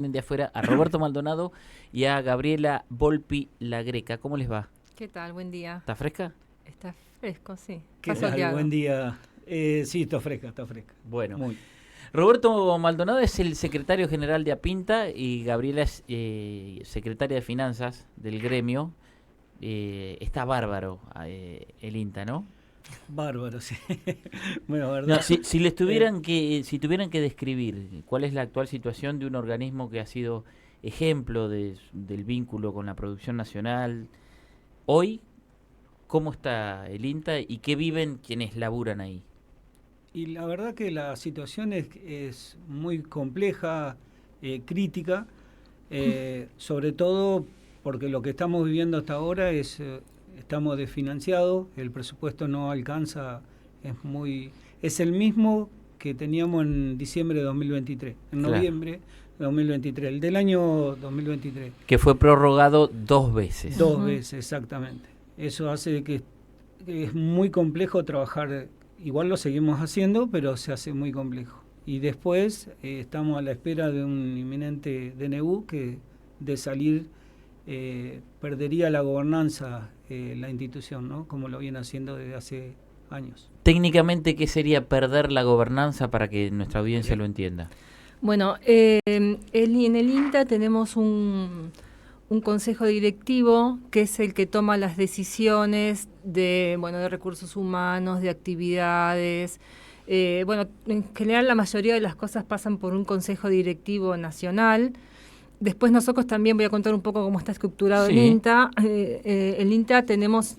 de afuera, a Roberto Maldonado y a Gabriela Volpi La Greca. ¿Cómo les va? ¿Qué tal? Buen día. ¿Está fresca? Está fresco, sí. ¿Qué Está tal? soleado. Buen día. Sí, está fresca, está fresca. Bueno, Muy. Roberto Maldonado es el secretario general de Apinta y Gabriela es secretaria de Finanzas del gremio. Está bárbaro el INTA, ¿no? Bárbaro, sí. Bueno, No, verdad. si les tuvieran si tuvieran que describir cuál es la actual situación de un organismo que ha sido ejemplo del vínculo con la producción nacional, hoy, ¿cómo está el INTA y qué viven quienes laburan ahí? Y la verdad que la situación es muy compleja, crítica, sobre todo porque lo que estamos viviendo hasta ahora estamos desfinanciados, el presupuesto no alcanza, es el mismo que teníamos en diciembre de 2023, en Claro. noviembre de 2023, el del año 2023. Que fue prorrogado 2 veces. Dos veces, exactamente. Eso hace que es muy complejo trabajar. Igual lo seguimos haciendo, pero se hace muy complejo. Y después estamos a la espera de un inminente DNU que de salir perdería la gobernanza la institución, ¿no? Como lo viene haciendo desde hace años. Técnicamente, ¿qué sería perder la gobernanza para que nuestra audiencia lo entienda? Bueno, en el INTA tenemos un consejo directivo que es el que toma las decisiones de recursos humanos, de actividades. En general la mayoría de las cosas pasan por un consejo directivo nacional. Después nosotros también voy a contar un poco cómo está estructurado Sí. el INTA. El INTA tenemos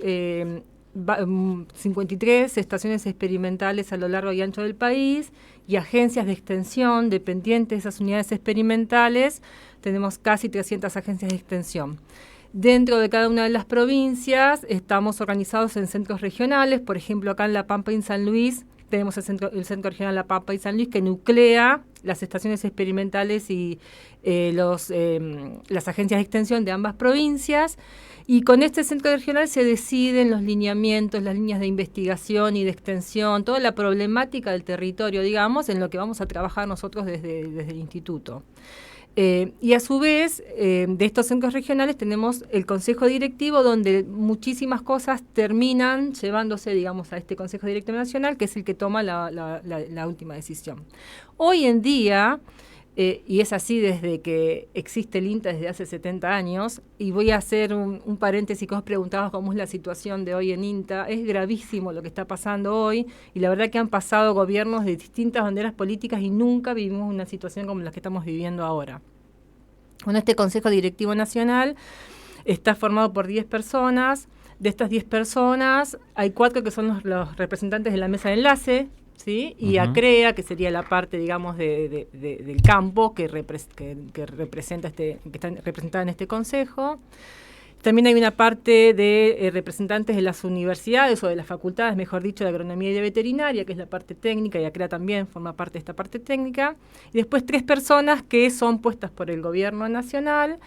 53 estaciones experimentales a lo largo y ancho del país y agencias de extensión dependientes de esas unidades experimentales. Tenemos casi 300 agencias de extensión. Dentro de cada una de las provincias estamos organizados en centros regionales. Por ejemplo, acá en La Pampa y en San Luis tenemos el centro regional La Pampa y San Luis que nuclea las estaciones experimentales y las agencias de extensión de ambas provincias. Y con este centro regional se deciden los lineamientos, las líneas de investigación y de extensión, toda la problemática del territorio, digamos, en lo que vamos a trabajar nosotros desde el instituto. Y a su vez, de estos centros regionales tenemos el Consejo Directivo, donde muchísimas cosas terminan llevándose, digamos, a este Consejo Directivo Nacional, que es el que toma la última decisión. Hoy en día, y es así desde que existe el INTA desde hace 70 años, y voy a hacer un paréntesis que vos preguntabas cómo es la situación de hoy en INTA, es gravísimo lo que está pasando hoy, y la verdad que han pasado gobiernos de distintas banderas políticas y nunca vivimos una situación como la que estamos viviendo ahora. Bueno, este Consejo Directivo Nacional está formado por 10 personas. De estas 10 personas, hay 4 que son los representantes de la mesa de enlace, ¿sí? Y ACREA, que sería la parte, digamos, del campo que representa que está representada en este consejo. También hay una parte de representantes de las universidades o de las facultades, mejor dicho, de agronomía y de veterinaria, que es la parte técnica, y ACREA también forma parte de esta parte técnica. Y después 3 personas que son puestas por el gobierno nacional,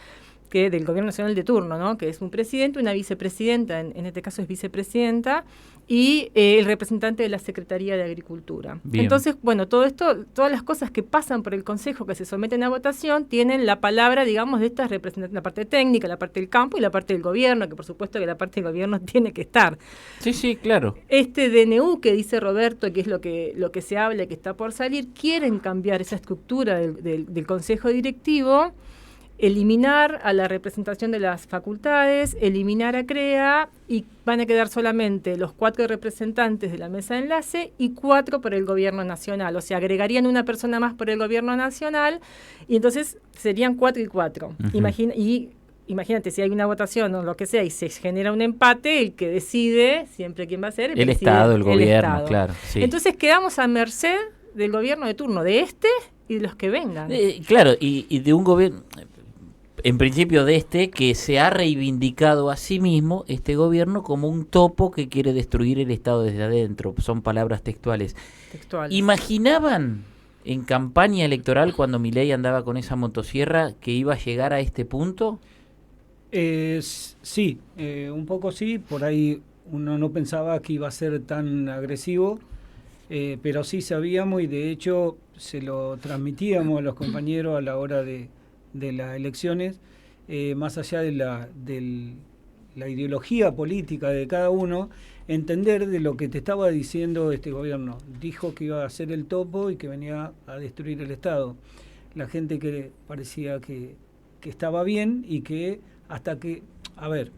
del gobierno nacional de turno, ¿no? Que es un presidente, una vicepresidenta, en este caso es vicepresidenta, y el representante de la Secretaría de Agricultura. Bien. Entonces, bueno, todo esto, todas las cosas que pasan por el Consejo, que se someten a votación, tienen la palabra, digamos, de estas representantes, la parte técnica, la parte del campo y la parte del gobierno, que por supuesto que la parte del gobierno tiene que estar. Sí, claro. Este DNU que dice Roberto, que es lo que se habla y que está por salir, quieren cambiar esa estructura del Consejo Directivo, eliminar a la representación de las facultades, eliminar a CREA y van a quedar solamente los 4 representantes de la mesa de enlace y 4 por el gobierno nacional. O sea, agregarían una persona más por el gobierno nacional y entonces serían 4 y 4. Imagínate, si hay una votación o lo que sea y se genera un empate, el que decide siempre quién va a ser El Estado, el gobierno, Estado. claro. Sí. Entonces quedamos a merced del gobierno de turno, de este y de los que vengan. Claro, y de un gobierno, en principio de que se ha reivindicado a sí mismo este gobierno como un topo que quiere destruir el Estado desde adentro. Son palabras textuales. ¿Imaginaban en campaña electoral cuando Milei andaba con esa motosierra que iba a llegar a este punto? Sí, un poco sí. Por ahí uno no pensaba que iba a ser tan agresivo, pero sí sabíamos y de hecho se lo transmitíamos a los compañeros a la hora de las elecciones, más allá de la ideología política de cada uno, entender de lo que te estaba diciendo este gobierno. Dijo que iba a hacer el topo y que venía a destruir el Estado. La gente que parecía que estaba bien y que hasta que... A ver,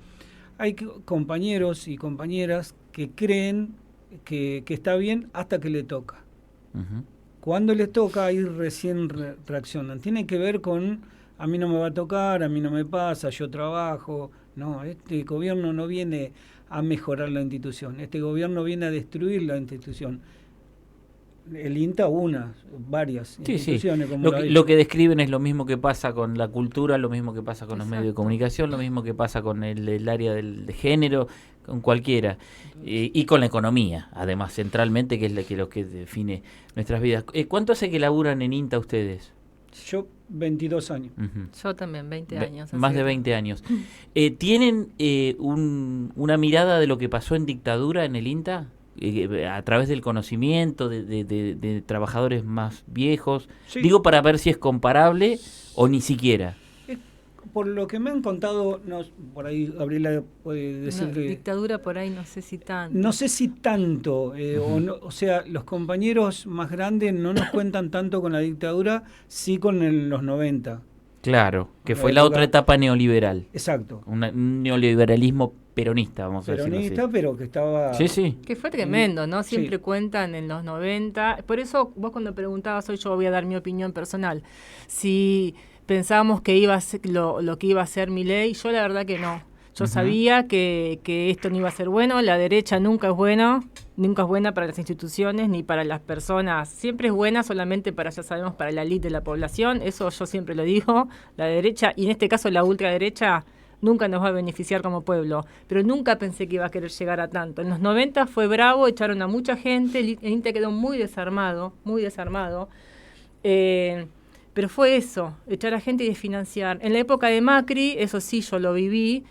hay compañeros y compañeras que creen que está bien hasta que le toca. Ujú. Cuando les toca, ahí recién reaccionan. Tiene que ver con, a mí no me va a tocar, a mí no me pasa, yo trabajo. No, este gobierno no viene a mejorar la institución, este gobierno viene a destruir la institución. El INTA, varias Sí, instituciones. sí. Como Lo que describen es lo mismo que pasa con la cultura, lo mismo que pasa con los medios de comunicación, lo mismo que pasa con el área de género, con cualquiera, y con la economía, además, centralmente, que es lo que define nuestras vidas. ¿Cuánto hace que laburan en INTA ustedes? Yo, 22 años. Ujú. Yo también, 20 años. Más de 20 años. ¿Tienen una mirada de lo que pasó en dictadura en el INTA? A través del conocimiento de trabajadores más viejos. Sí. Digo, para ver si es comparable o ni siquiera. Por lo que me han contado, por ahí Gabriela puede decir que... Dictadura por ahí no sé si tanto. No sé si tanto, o sea, los compañeros más grandes no nos cuentan tanto con la dictadura, sí con los 90. Claro, que La fue la época- otra etapa neoliberal. Exacto. Un neoliberalismo peronista, vamos a Peronista, decirlo así. pero que estaba... Sí, sí. Que fue tremendo, ¿no? Siempre Sí. cuentan en los 90. Por eso vos cuando preguntabas hoy, yo voy a dar mi opinión personal. Si pensábamos que iba a ser lo que iba a ser Milei, yo la verdad que no. Yo Ujú. sabía que esto no iba a ser bueno. La derecha nunca es buena para las instituciones ni para las personas. Siempre es buena solamente para, ya sabemos, para la élite de la población. Eso yo siempre lo digo. La derecha, y en este caso la ultraderecha, nunca nos va a beneficiar como pueblo. Pero nunca pensé que iba a querer llegar a tanto. En los 90 fue bravo, echaron a mucha gente, el INTA quedó muy desarmado. Pero fue eso, echar a gente y desfinanciar. En la época de Macri, eso sí yo lo viví,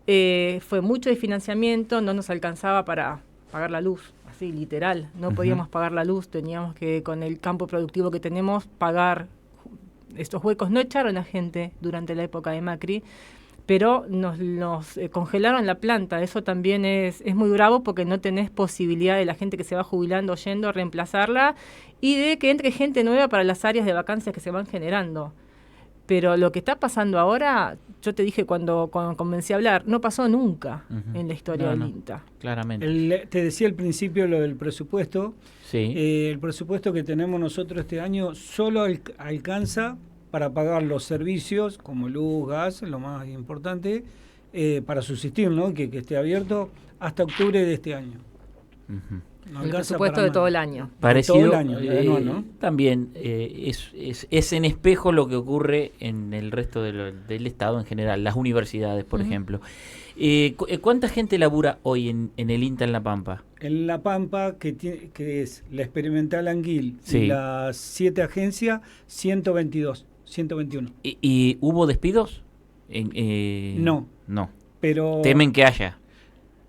fue mucho desfinanciamiento, no nos alcanzaba para pagar la luz, así literal. No podíamos pagar la luz, teníamos que, con el campo productivo que tenemos, pagar estos huecos. No echaron a gente durante la época de Macri, pero nos congelaron la planta. Eso también es muy bravo porque no tenés posibilidad de la gente que se va jubilando yendo a reemplazarla y de que entre gente nueva para las áreas de vacancias que se van generando. Pero lo que está pasando ahora, yo te dije cuando comencé a hablar, no pasó nunca en la historia del INTA. Claramente. Te decía al principio lo del presupuesto. Sí. El presupuesto que tenemos nosotros este año solo alcanza para pagar los servicios como luz, gas, lo más importante, para subsistir, ¿no? Que esté abierto hasta octubre de este año. Ujú. No El alcanza presupuesto para de más. todo el año. Parecido, todo el año, anual, ¿no? También es en espejo lo que ocurre en el resto del Estado en general, las universidades, por ejemplo. ¿Cuánta gente labura hoy en el INTA en La Pampa? En La Pampa, que es la Experimental Anguil Sí. y las 7 agencias, 121. ¿Y hubo despidos? No. No. Pero Temen que haya.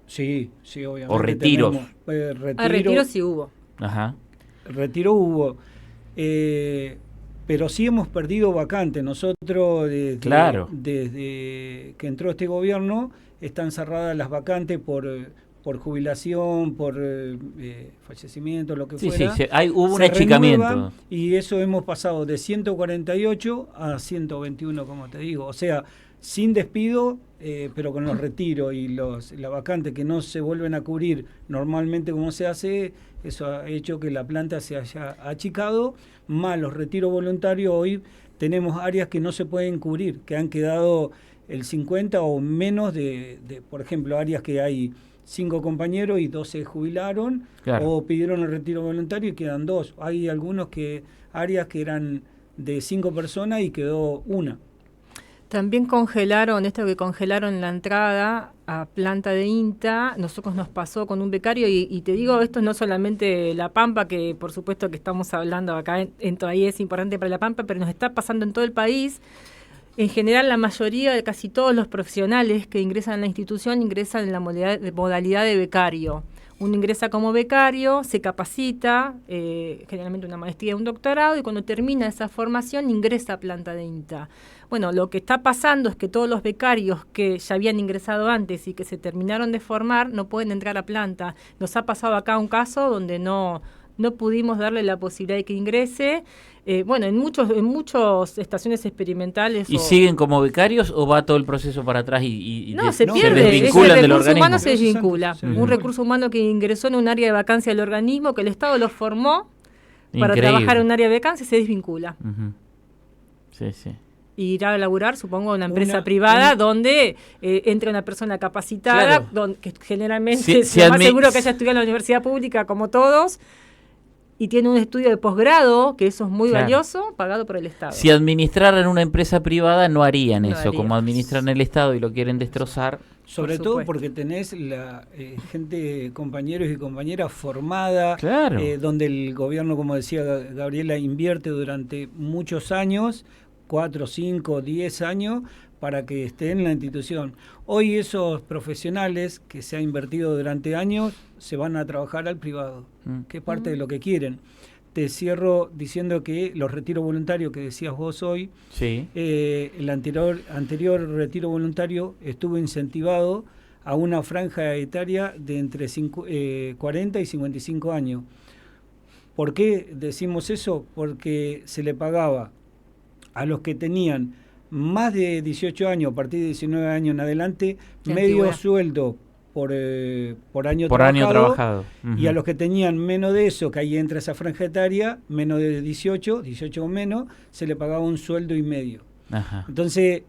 sí, obviamente. O retiros. Retiro sí hubo. Ajá. Retiro hubo. Pero sí hemos perdido vacantes. Nosotros, Claro. desde que entró este gobierno, están cerradas las vacantes por jubilación, por fallecimiento, lo que Sí, fuera. sí, hubo un Se achicamiento. renuevan, y eso hemos pasado de 148 a 121, como te digo. O sea, sin despido, pero con los retiros y la vacante que no se vuelven a cubrir normalmente como se hace, eso ha hecho que la planta se haya achicado, más los retiros voluntarios. Hoy tenemos áreas que no se pueden cubrir, que han quedado el 50 o menos por ejemplo, áreas que hay 5 compañeros y 2 se jubilaron, Claro. o pidieron el retiro voluntario y quedan 2. Hay algunos áreas que eran de 5 personas y quedó 1. También congelaron la entrada a planta de INTA. Nosotros nos pasó con un becario y te digo, esto no solamente La Pampa, que por supuesto que estamos hablando acá en Toayé es importante para La Pampa, pero nos está pasando en todo el país. En general, la mayoría de casi todos los profesionales que ingresan a la institución ingresan en la modalidad de becario. Uno ingresa como becario, se capacita, generalmente una maestría, un doctorado, y cuando termina esa formación ingresa a planta de INTA. Bueno, lo que está pasando es que todos los becarios que ya habían ingresado antes y que se terminaron de formar no pueden entrar a planta. Nos ha pasado acá un caso donde no pudimos darle la posibilidad de que ingrese. Bueno, en muchas estaciones experimentales. ¿Y siguen como becarios o va todo el proceso para atrás se pierde? Se desvinculan del organismo? El recurso humano se desvincula. Sí. Un recurso humano que ingresó en un área de vacancia del organismo, que el Estado lo formó para Increíble. trabajar en un área de vacancia, se desvincula. Ujú. Sí, sí. Y irá a laburar, supongo, en una empresa privada donde entra una persona capacitada, Claro. que generalmente Sí, es lo más seguro que haya estudiado en la universidad pública, como todos, y tiene un estudio de posgrado, que eso es muy Claro. valioso, pagado por el Estado. Si administraran una empresa privada no harían No eso. harían. Como administran el Estado y lo quieren destrozar. Sobre Por todo supuesto. porque tenés la gente, compañeros y compañeras formada, Claro. donde el gobierno, como decía Gabriela, invierte durante muchos años, 4, 5, 10 años, para que esté en la institución. Hoy esos profesionales que se ha invertido durante años se van a trabajar al privado, que es parte de lo que quieren. Te cierro diciendo que los retiros voluntarios que decías vos hoy, Sí. el anterior retiro voluntario estuvo incentivado a una franja etaria de entre 40 y 55 años. ¿Por qué decimos eso? Porque se le pagaba a los que tenían más de 18 años, a partir de 19 años en adelante, Qué medio antigüedad. sueldo por año Por trabajado, año trabajado. y a los que tenían menos de eso, que ahí entra esa franja etaria, menos de 18 o menos, se le pagaba un sueldo y medio. Ajá. Entonces,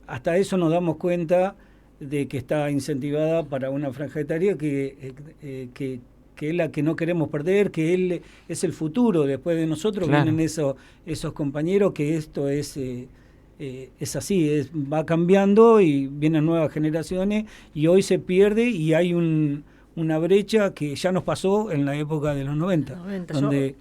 hasta eso nos damos cuenta de que está incentivada para una franja etaria que es la que no queremos perder, que él es el futuro. Después de nosotros Claro. vienen esos compañeros, que esto es así, va cambiando y vienen nuevas generaciones y hoy se pierde y hay una brecha que ya nos pasó en la época de los 90. Donde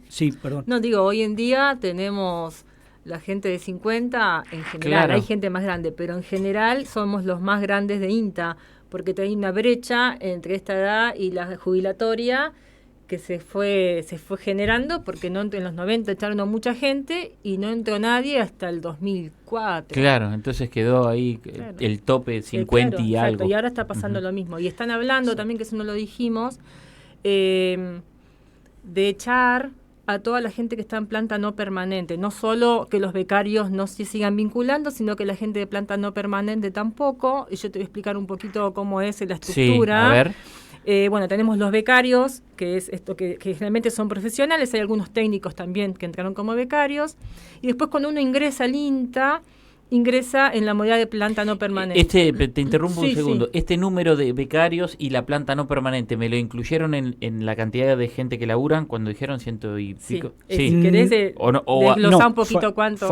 sí, perdón. No, digo, hoy en día tenemos la gente de 50, en general, Claro. hay gente más grande, pero en general somos los más grandes de INTA, porque hay una brecha entre esta edad y la jubilatoria que se fue generando, porque en los 90 echaron a mucha gente y no entró nadie hasta el 2004. Claro, entonces quedó ahí Claro. el tope 50 Claro, y exacto, algo. y ahora está pasando lo mismo. Y están hablando también, que eso no lo dijimos, de echar a toda la gente que está en planta no permanente. No solo que los becarios no se sigan vinculando, sino que la gente de planta no permanente tampoco. Y yo te voy a explicar un poquito cómo es la estructura. Sí, a ver. Bueno, tenemos los becarios, que es esto que generalmente son profesionales, hay algunos técnicos también que entraron como becarios, y después cuando uno ingresa al INTA, ingresa en la modalidad de planta no permanente. Te interrumpo un Sí, segundo. sí. Este número de becarios y la planta no permanente, ¿me lo incluyeron en la cantidad de gente que laburan cuando dijeron 100 y Sí. pico? Si querés desglosar un poquito cuánto.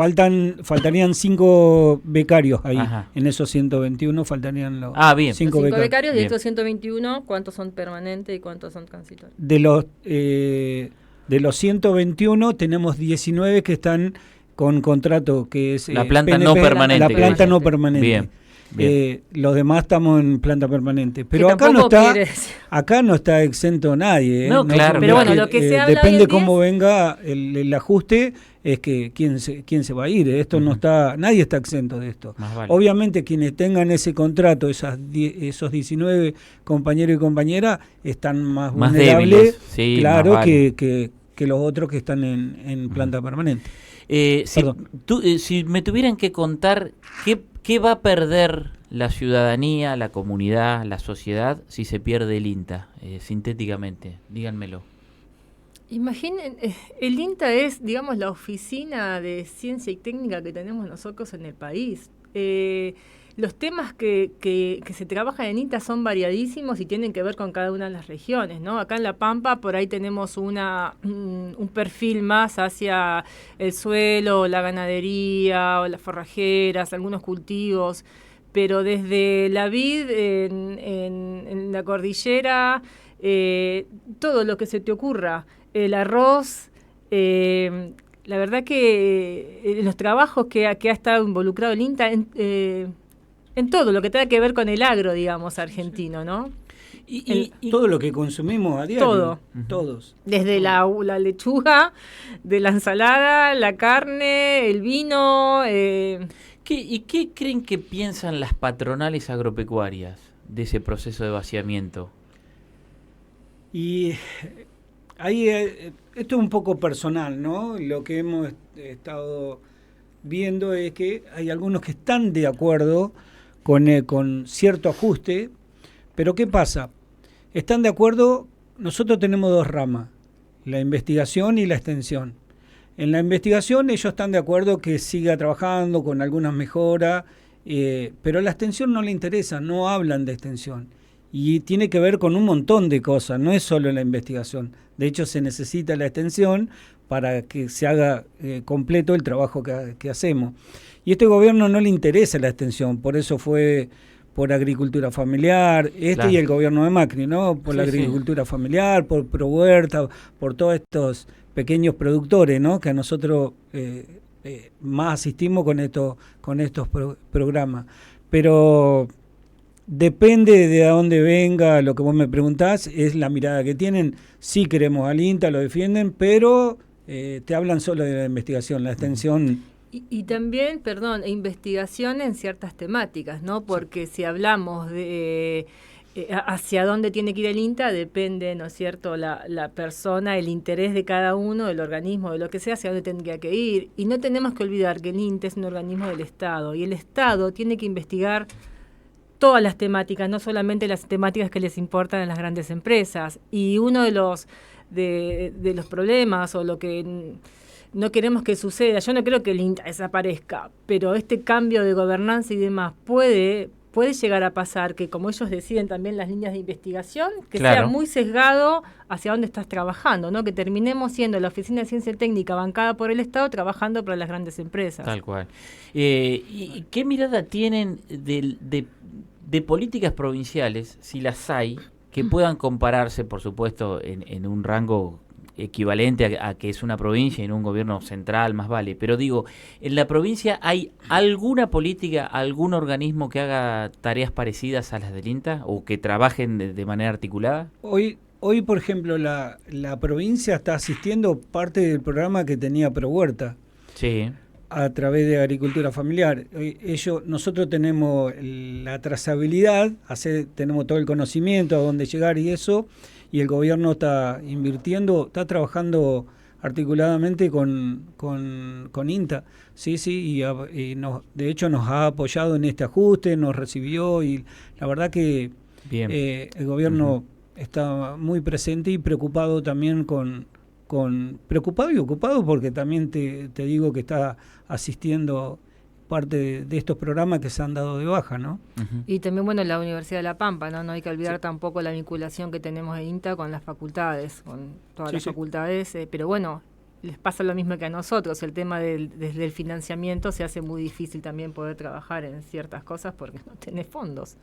Faltarían 5 becarios ahí. Ajá. En esos 121 faltarían los Bien. Los 5 cinco becarios, de Bien. estos 121, ¿cuántos son permanentes y cuántos son transitorios? De los 121 tenemos 19 que están con contrato, que es La planta no permanente, La que planta dice. no permanente. Bien, bien. Los demás estamos en planta permanente. Pero Que acá no tampoco está, quiere decir- acá no está exento nadie. No, claro. Pero bueno, porque, lo que se habla hoy depende en día cómo es- venga el ajuste, es que quién se va a ir. Esto no está, nadie está exento de esto. Más vale. Obviamente quienes tengan ese contrato, esos 19 compañeros y compañeras, están más vulnerables, débiles, sí, claro, más vale. que los otros que están en planta permanente. Perdón. Si me tuvieran que contar qué va a perder la ciudadanía, la comunidad, la sociedad si se pierde el INTA, sintéticamente, díganmelo. Imaginen, el INTA es, digamos, la oficina de ciencia y técnica que tenemos nosotros en el país. Los temas que se trabajan en INTA son variadísimos y tienen que ver con cada una de las regiones, ¿no? Acá en La Pampa por ahí tenemos un perfil más hacia el suelo, la ganadería, o las forrajeras, algunos cultivos, pero desde la vid en la cordillera, todo lo que se te ocurra, el arroz, la verdad que los trabajos que ha estado involucrado el INTA en todo lo que tenga que ver con el agro, digamos, argentino, ¿no? todo lo que consumimos a diario. Todo. Todos. Desde la lechuga, de la ensalada, la carne, el vino. ¿Y qué creen que piensan las patronales agropecuarias de ese proceso de vaciamiento? Y ahí esto es un poco personal, ¿no? Lo que hemos estado viendo es que hay algunos que están de acuerdo con cierto ajuste, pero ¿qué pasa? Están de acuerdo, nosotros tenemos dos ramas, la investigación y la extensión. En la investigación ellos están de acuerdo que siga trabajando con algunas mejoras, pero la extensión no le interesa, no hablan de extensión. Y tiene que ver con un montón de cosas, no es solo la investigación. De hecho, se necesita la extensión para que se haga completo el trabajo que hacemos. Y a este gobierno no le interesa la extensión, por eso fue por agricultura familiar, claro. Y el gobierno de Macri, ¿no? Por la agricultura familiar, por ProHuerta, por todos estos pequeños productores, ¿no? Que a nosotros más asistimos con estos programas. Pero depende de dónde venga lo que vos me preguntás, es la mirada que tienen. Sí queremos al INTA, lo defienden, pero te hablan solo de la investigación, la extensión. Y también, investigación en ciertas temáticas, ¿no? Porque si hablamos de hacia dónde tiene que ir el INTA, depende, ¿no es cierto?, la persona, el interés de cada uno, del organismo, de lo que sea, hacia dónde tendría que ir. Y no tenemos que olvidar que el INTA es un organismo del Estado, y el Estado tiene que investigar todas las temáticas, no solamente las temáticas que les importan a las grandes empresas. Y uno de los problemas, o lo que no queremos que suceda, yo no creo que el INTA desaparezca, pero este cambio de gobernanza y demás puede llegar a pasar que, como ellos deciden también las líneas de investigación, que sea muy sesgado hacia dónde estás trabajando, ¿no? Que terminemos siendo la Oficina de Ciencia Técnica bancada por el Estado trabajando para las grandes empresas. Tal cual. ¿Y qué mirada tienen de políticas provinciales, si las hay, que puedan compararse, por supuesto, en un rango equivalente a que es una provincia y en un gobierno central, más vale? Pero digo, ¿en la provincia hay alguna política, algún organismo que haga tareas parecidas a las del INTA o que trabajen de manera articulada? Hoy, por ejemplo, la provincia está asistiendo parte del programa que tenía ProHuerta. Sí. A través de agricultura familiar. Nosotros tenemos la trazabilidad, tenemos todo el conocimiento a dónde llegar y eso, y el gobierno está invirtiendo, está trabajando articuladamente con INTA, sí, y de hecho nos ha apoyado en este ajuste, nos recibió, y la verdad que el gobierno está muy presente y preocupado también preocupado y ocupado, porque también te digo que está asistiendo parte de estos programas que se han dado de baja, ¿no? Y también, la Universidad de La Pampa, ¿no? Hay que olvidar tampoco la vinculación que tenemos en INTA con las facultades, con todas las facultades, pero les pasa lo mismo que a nosotros. El tema desde el financiamiento se hace muy difícil también poder trabajar en ciertas cosas porque no tenés fondos.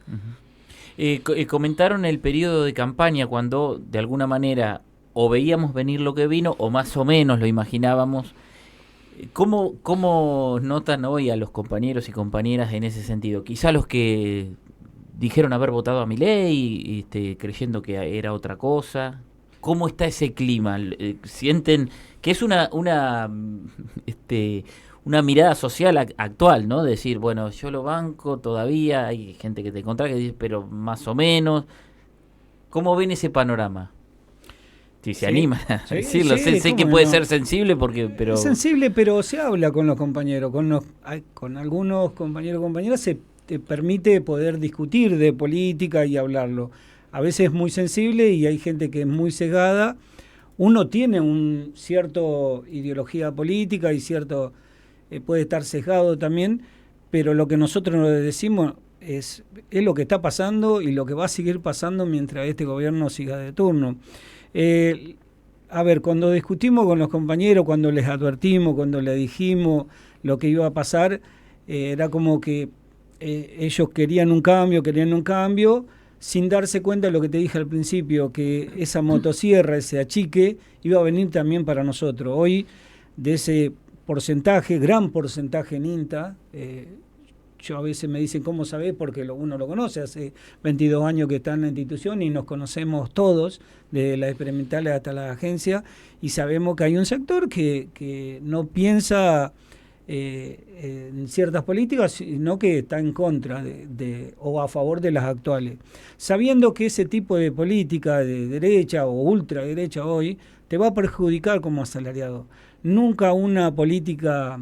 Comentaron el periodo de campaña cuando, de alguna manera, o veíamos venir lo que vino, o más o menos lo imaginábamos. ¿Cómo notan hoy a los compañeros y compañeras en ese sentido? Quizá los que dijeron haber votado a Milei, creyendo que era otra cosa. ¿Cómo está ese clima? ¿Sienten que es una mirada social actual, ¿no? Decir, bueno, yo lo banco todavía, hay gente que te contrata que dice, pero más o menos. ¿Cómo ven ese panorama? Si se anima a decirlo, sé que puede ser sensible pero... Es sensible, pero se habla con los compañeros, con algunos compañeros y compañeras se te permite poder discutir de política y hablarlo. A veces es muy sensible y hay gente que es muy cegada. Uno tiene un cierto ideología política y cierto puede estar sesgado también, pero lo que nosotros nos decimos es lo que está pasando y lo que va a seguir pasando mientras este gobierno siga de turno. Cuando discutimos con los compañeros, cuando les advertimos, cuando les dijimos lo que iba a pasar, era como que ellos querían un cambio, sin darse cuenta de lo que te dije al principio, que esa motosierra, ese achique, iba a venir también para nosotros. Hoy, de ese porcentaje, gran porcentaje en INTA, yo a veces me dicen, ¿cómo sabés? Porque uno lo conoce, hace 22 años que está en la institución y nos conocemos todos, desde las experimentales hasta la agencia, y sabemos que hay un sector que no piensa en ciertas políticas, sino que está en contra o a favor de las actuales. Sabiendo que ese tipo de política de derecha o ultraderecha hoy te va a perjudicar como asalariado. Nunca una política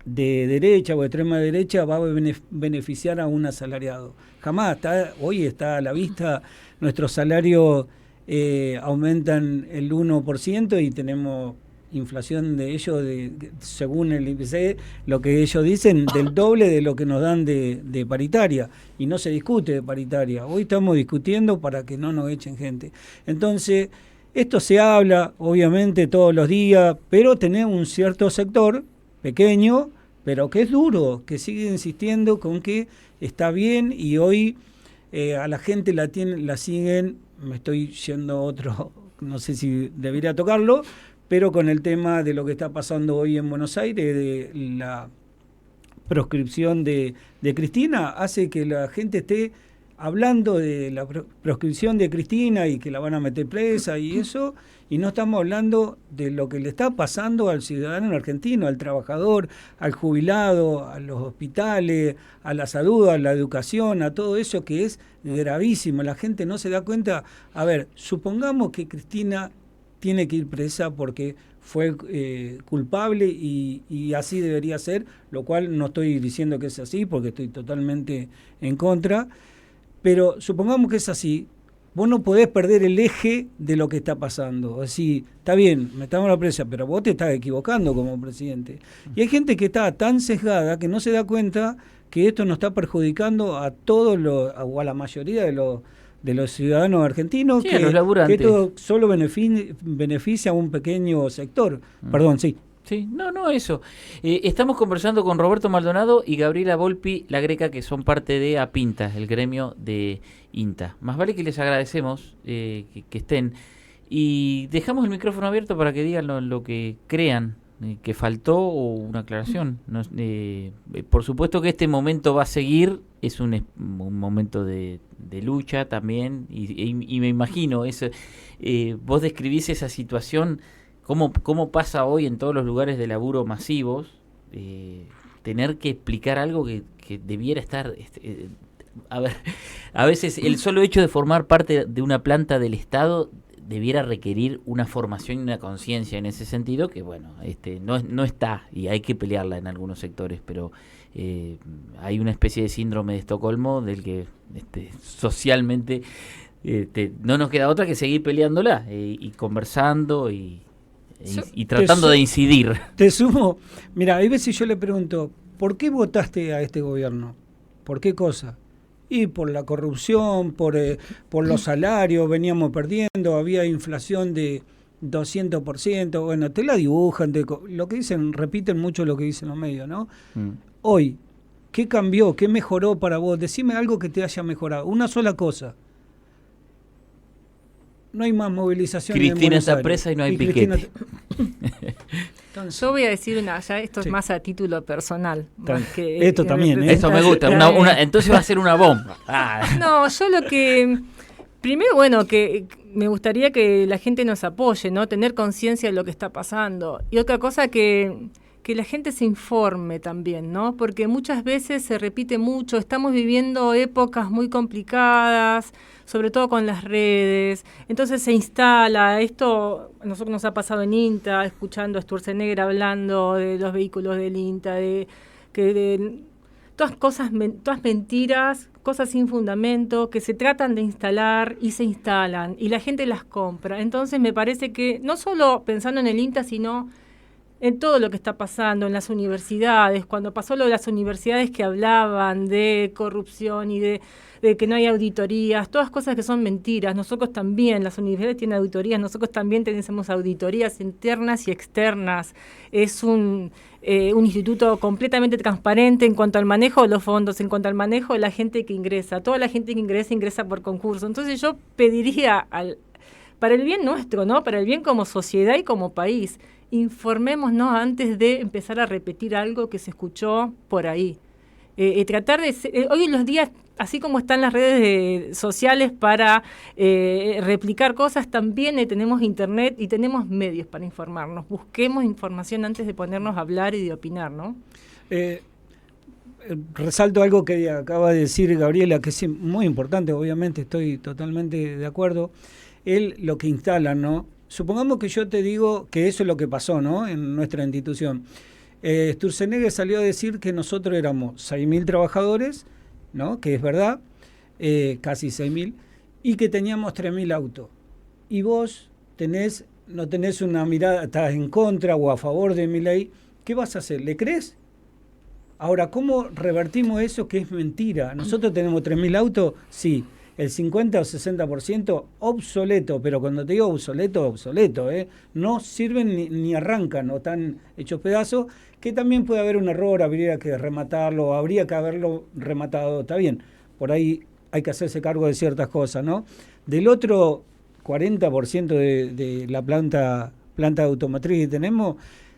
de derecha o de extrema derecha va a beneficiar a un asalariado. Jamás. Hoy está a la vista, nuestros salarios aumentan el 1% y tenemos inflación de ellos, según el IPC, lo que ellos dicen, del doble de lo que nos dan de paritaria. Y no se discute de paritaria. Hoy estamos discutiendo para que no nos echen gente. Entonces, esto se habla, obviamente, todos los días, pero tenemos un cierto sector pequeño, pero que es duro, que sigue insistiendo con que está bien y hoy a la gente la siguen, me estoy yendo a otro, no sé si debería tocarlo, pero con el tema de lo que está pasando hoy en Buenos Aires, de la proscripción de Cristina, hace que la gente esté hablando de la proscripción de Cristina y que la van a meter presa y eso, y no estamos hablando de lo que le está pasando al ciudadano argentino, al trabajador, al jubilado, a los hospitales, a la salud, a la educación, a todo eso que es gravísimo. La gente no se da cuenta. A ver, supongamos que Cristina tiene que ir presa porque fue culpable y así debería ser, lo cual no estoy diciendo que es así porque estoy totalmente en contra, pero supongamos que es así, vos no podés perder el eje de lo que está pasando. Así, está bien, metamos la presa, pero vos te estás equivocando como presidente. Y hay gente que está tan sesgada que no se da cuenta que esto nos está perjudicando a todos o a la mayoría de los ciudadanos argentinos, sí, que, a los laburantes. que esto solo beneficia a un pequeño sector. Perdón, sí. Sí, no, eso. Estamos conversando con Roberto Maldonado y Gabriela Volpi, la Greca, que son parte de APINTA, el gremio de INTA. Más vale que les agradecemos que estén. Y dejamos el micrófono abierto para que digan lo que crean que faltó o una aclaración. Por supuesto que este momento va a seguir, es un momento de lucha también, y me imagino, vos describís esa situación. ¿Cómo pasa hoy en todos los lugares de laburo masivos tener que explicar algo que debiera estar... a ver, a veces el solo hecho de formar parte de una planta del Estado debiera requerir una formación y una conciencia en ese sentido que, bueno, no está y hay que pelearla en algunos sectores, pero hay una especie de síndrome de Estocolmo del que socialmente no nos queda otra que seguir peleándola y conversando y tratando de incidir. Te sumo, mira, hay veces yo le pregunto, ¿por qué votaste a este gobierno? ¿Por qué cosa? Y por la corrupción, por los salarios, veníamos perdiendo, había inflación de 200%, bueno, te la dibujan, lo que dicen, repiten mucho lo que dicen los medios, ¿no? Hoy, ¿qué cambió? ¿Qué mejoró para vos? Decime algo que te haya mejorado, una sola cosa. No hay más movilización. Cristina está presa y no hay piquete. Yo voy a decir esto es más a título personal. Esto también, Esto me gusta, entonces va a ser una bomba. No, yo lo que... Primero, bueno, que me gustaría que la gente nos apoye, ¿no? Tener conciencia de lo que está pasando. Y otra cosa que la gente se informe también, ¿no? Porque muchas veces se repite mucho, estamos viviendo épocas muy complicadas, sobre todo con las redes, entonces se instala, esto a nosotros nos ha pasado en INTA, escuchando a Sturzenegger hablando de los vehículos del INTA, de todas mentiras, cosas sin fundamento, que se tratan de instalar y se instalan, y la gente las compra. Entonces me parece que, no solo pensando en el INTA, sino en todo lo que está pasando en las universidades, cuando pasó lo de las universidades que hablaban de corrupción y de que no hay auditorías, todas cosas que son mentiras. Nosotros también, las universidades tienen auditorías, nosotros también tenemos auditorías internas y externas. Es un instituto completamente transparente en cuanto al manejo de los fondos, en cuanto al manejo de la gente que ingresa. Toda la gente que ingresa por concurso. Entonces yo pediría, para el bien nuestro, ¿no? Para el bien como sociedad y como país, informémonos antes de empezar a repetir algo que se escuchó por ahí. tratar de... hoy en los días, así como están las redes sociales para replicar cosas, también tenemos internet y tenemos medios para informarnos. Busquemos información antes de ponernos a hablar y de opinar, ¿no? Resalto algo que acaba de decir Gabriela, que es muy importante, obviamente estoy totalmente de acuerdo. Él lo que instala, ¿no? Supongamos que yo te digo que eso es lo que pasó, ¿no? En nuestra institución. Sturzenegger salió a decir que nosotros éramos 6.000 trabajadores, ¿no? Que es verdad, casi 6.000, y que teníamos 3.000 autos. Y vos no tenés una mirada, estás en contra o a favor de mi ley, ¿qué vas a hacer? ¿Le crees? Ahora, ¿cómo revertimos eso que es mentira? Nosotros tenemos 3.000 autos, sí, el 50 o 60% obsoleto, pero cuando te digo obsoleto, no sirven ni arrancan o están hechos pedazos, que también puede haber un error, habría que rematarlo, habría que haberlo rematado, está bien, por ahí hay que hacerse cargo de ciertas cosas, ¿no? Del otro 40% de la planta automotriz que tenemos,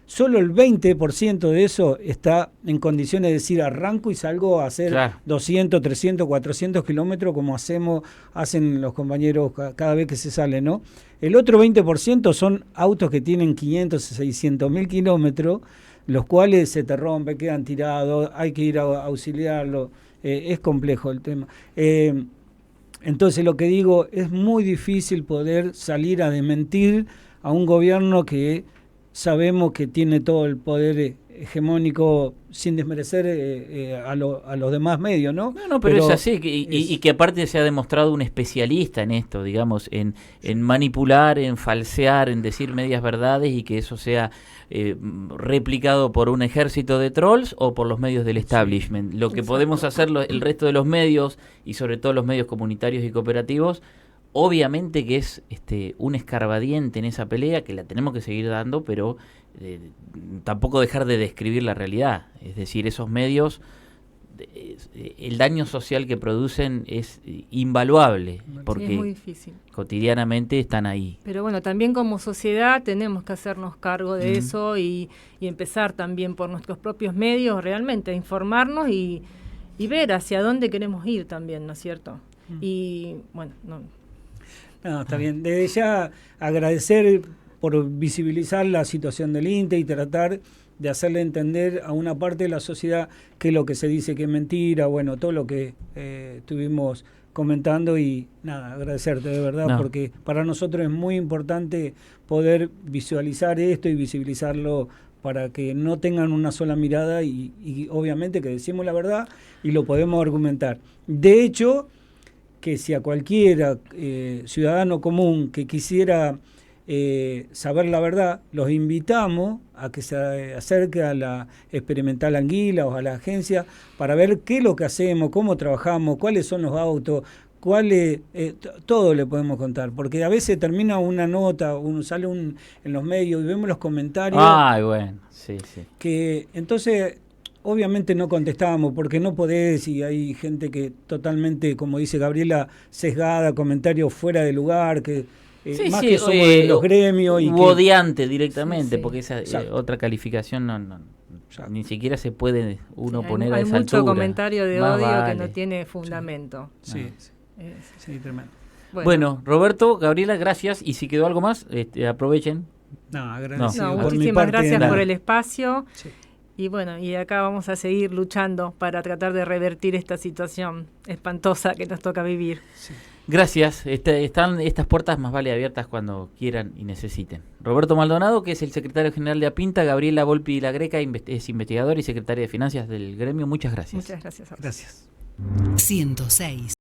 solo el 20% de eso está en condiciones de decir arranco y salgo a hacer 200, 300, 400 kilómetros como hacen los compañeros cada vez que se sale, ¿no? El otro 20% son autos que tienen 500, 600 mil kilómetros, los cuales se te rompen, quedan tirados, hay que ir a auxiliarlo, es complejo el tema. Entonces lo que digo, es muy difícil poder salir a desmentir a un gobierno que sabemos que tiene todo el poder hegemónico, sin desmerecer a los demás medios, ¿no? No, pero es así, y que aparte se ha demostrado un especialista en esto, digamos, en manipular, en falsear, en decir medias verdades y que eso sea replicado por un ejército de trolls o por los medios del establishment. Lo que podemos hacer el resto de los medios, y sobre todo los medios comunitarios y cooperativos, obviamente que es un escarbadiente en esa pelea, que la tenemos que seguir dando, pero tampoco dejar de describir la realidad. Es decir, esos medios, el daño social que producen es invaluable, porque es muy difícil. Cotidianamente están ahí. Pero bueno, también como sociedad tenemos que hacernos cargo de eso y empezar también por nuestros propios medios realmente a informarnos y ver hacia dónde queremos ir también, ¿no es cierto? Y bueno, No, está bien. Desde ya agradecer por visibilizar la situación del INTE y tratar de hacerle entender a una parte de la sociedad qué es lo que se dice que es mentira, bueno, todo lo que estuvimos comentando y nada, agradecerte de verdad, porque para nosotros es muy importante poder visualizar esto y visibilizarlo para que no tengan una sola mirada y obviamente que decimos la verdad y lo podemos argumentar. De hecho, que si a cualquiera ciudadano común que quisiera saber la verdad, los invitamos a que se acerque a la Experimental Anguila o a la agencia para ver qué es lo que hacemos, cómo trabajamos, cuáles son los autos, todo le podemos contar, porque a veces termina una nota, sale en los medios y vemos los comentarios. Ay, bueno, sí. Que entonces obviamente no contestábamos porque no podés y hay gente que totalmente, como dice Gabriela, sesgada, comentarios fuera de lugar, que más que somos de los gremios. Y odiante directamente, porque esa otra calificación ni siquiera se puede uno poner a esa altura. Hay mucho comentario de odio que no tiene fundamento. Sí, tremendo. Bueno, Roberto, Gabriela, gracias. Y si quedó algo más, aprovechen. Agradecido. Muchísimas gracias por el espacio. Sí. Y bueno, y acá vamos a seguir luchando para tratar de revertir esta situación espantosa que nos toca vivir. Sí. Gracias. Están estas puertas más vale abiertas cuando quieran y necesiten. Roberto Maldonado, que es el secretario general de APINTA, Gabriela Volpi La Greca, es investigador y secretaria de Finanzas del gremio. Muchas gracias. Muchas gracias. Gracias. 106.